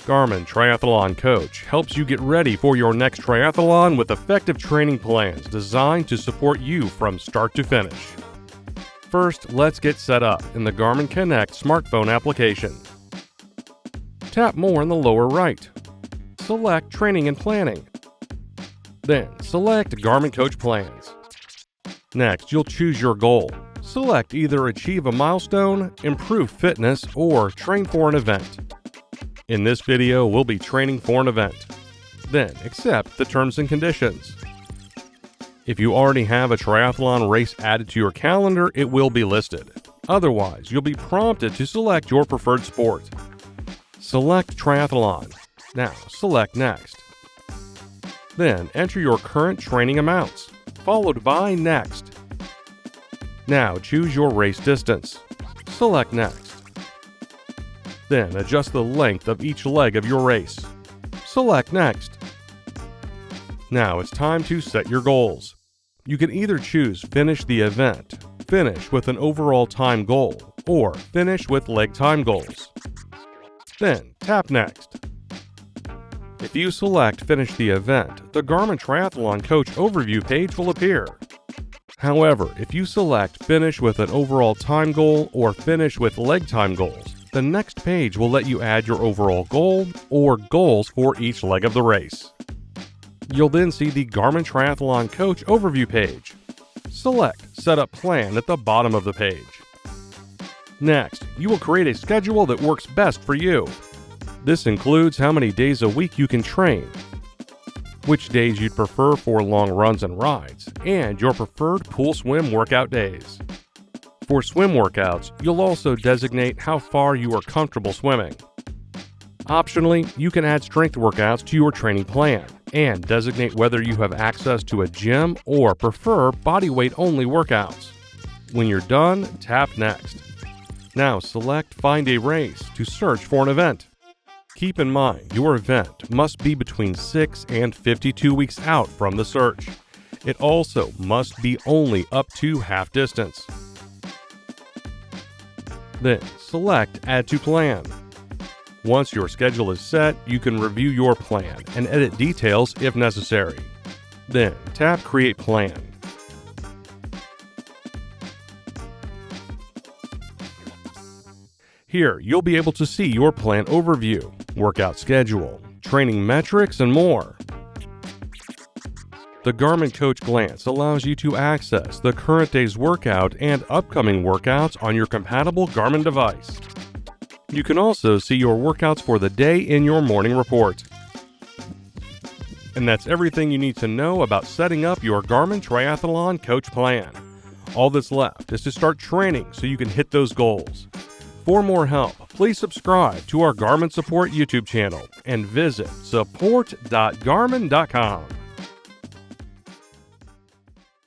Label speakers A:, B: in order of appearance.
A: Garmin Triathlon Coach helps you get ready for your next triathlon with effective training plans designed to support you from start to finish. First, let's get set up in the Garmin Connect smartphone application. Tap More in the lower right. Select Training and Planning. Then, select Garmin Coach Plans. Next, you'll choose your goal. Select either achieve a milestone, improve fitness, or train for an event. In this video, we'll be training for an event. Then, accept the terms and conditions. If you already have a triathlon race added to your calendar, it will be listed. Otherwise, you'll be prompted to select your preferred sport. Select Triathlon. Now, select Next. Then, enter your current training amounts, followed by Next. Now, choose your race distance. Select Next. Then, adjust the length of each leg of your race. Select Next. Now, it's time to set your goals. You can either choose Finish the event, Finish with an overall time goal, or Finish with leg time goals. Then, tap Next. If you select Finish the event, the Garmin Triathlon Coach overview page will appear. However, if you select Finish with an overall time goal or Finish with leg time goals, the next page will let you add your overall goal or goals for each leg of the race. You'll then see the Garmin Triathlon Coach overview page. Select Setup Plan at the bottom of the page. Next, you will create a schedule that works best for you. This includes how many days a week you can train, which days you'd prefer for long runs and rides, and your preferred pool swim workout days. For swim workouts, you'll also designate how far you are comfortable swimming. Optionally, you can add strength workouts to your training plan and designate whether you have access to a gym or prefer body weight only workouts. When you're done, tap Next. Now select Find a Race to search for an event. Keep in mind, your event must be between 6 and 52 weeks out from the search. It also must be only up to half distance. Then, select Add to Plan. Once your schedule is set, you can review your plan and edit details if necessary. Then, tap Create Plan. Here, you'll be able to see your plan overview, workout schedule, training metrics, and more. The Garmin Coach Glance allows you to access the current day's workout and upcoming workouts on your compatible Garmin device. You can also see your workouts for the day in your morning report. And that's everything you need to know about setting up your Garmin Triathlon Coach plan. All that's left is to start training so you can hit those goals. For more help, please subscribe to our Garmin Support YouTube channel and visit support.garmin.com.